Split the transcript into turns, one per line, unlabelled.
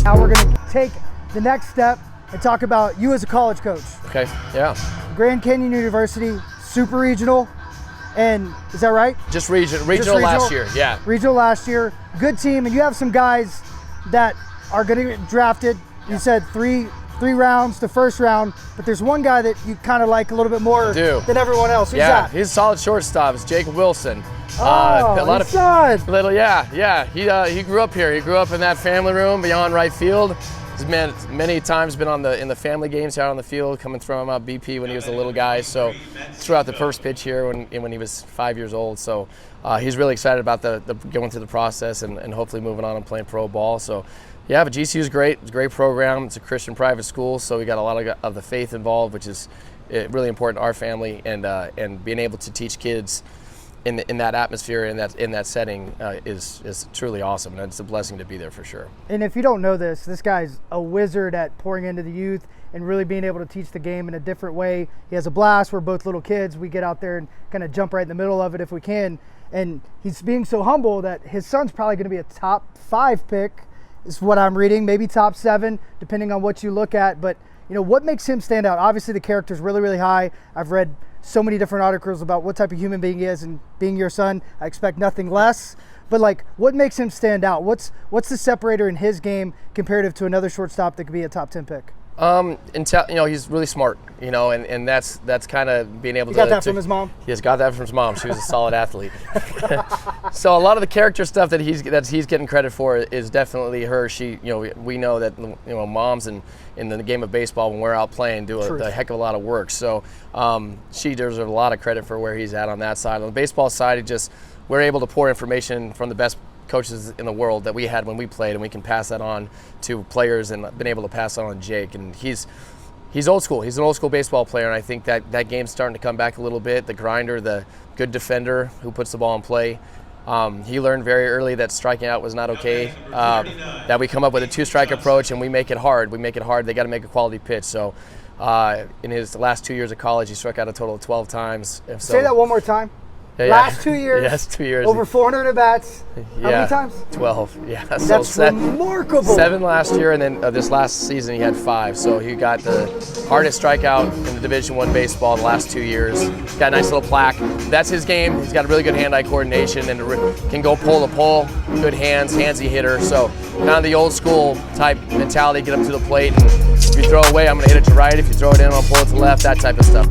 Now we're going to take the next step and talk about you as a college coach.
Okay, yeah.
Grand Canyon University, super regional, and is that right?
Just regional last year, yeah.
Regional last year, good team, and you have some guys that are going to get drafted. You said three rounds, the first round, but there's one guy that you kind of like a little bit more than everyone else. Who's that?
He's a solid shortstop. It's Jacob Wilson.
Oh,
a lot of
son.
Little, yeah. He grew up here. He grew up in that family room beyond right field. He's many times been in the family games out on the field, coming throw him out BP when he was a little guy. So threw out the first pitch here when he was 5 years old. So he's really excited about the going through the process and hopefully moving on and playing pro ball. So yeah, but GCU is great. It's a great program. It's a Christian private school, so we got a lot of the faith involved, which is really important to our family. And being able to teach kids in that atmosphere, in that setting, is truly awesome, and it's a blessing to be there for sure.
And if you don't know this guy's a wizard at pouring into the youth and really being able to teach the game in a different way. He has a blast. We're both little kids. We get out there and kind of jump right in the middle of it if we can. And he's being so humble that his son's probably going to be a top 5 pick, is what I'm reading, maybe top 7, depending on what you look at. But you know, what makes him stand out? Obviously the character's really, really high. I've read so many different articles about what type of human being he is, and being your son, I expect nothing less. But like, what makes him stand out? What's the separator in his game comparative to another shortstop that could be a top 10 pick?
He's really smart, and that's kind of being able
to. He got that from his mom?
He has got that from his mom. She was a solid athlete. So a lot of the character stuff that he's getting credit for is definitely her. We know that, moms in the game of baseball, when we're out playing, do a heck of a lot of work. So she deserves a lot of credit for where he's at on that side. On the baseball side, we're able to pour information from the best coaches in the world that we had when we played, and we can pass that on to players, and been able to pass that on to Jake. And he's old school. He's an old school baseball player, and I think that game's starting to come back a little bit. The grinder, the good defender who puts the ball in play. He learned very early that striking out was not okay, that we come up with a 2-strike approach and we make it hard. They got to make a quality pitch. So in his last 2 years of college, he struck out a total of 12 times.
Say that one more time. Last 2 years.
Yes, 2 years.
Over 400 at bats. How many times?
12. Yeah,
that's remarkable.
7 last year, and then this last season he had 5. So he got the hardest strikeout in the Division I baseball the last 2 years. Got a nice little plaque. That's his game. He's got a really good hand-eye coordination and can go pole to pole. Good handsy hitter. So kind of the old school type mentality. Get up to the plate, and if you throw away, I'm going to hit it to right. If you throw it in, I'll pull it to left. That type of stuff.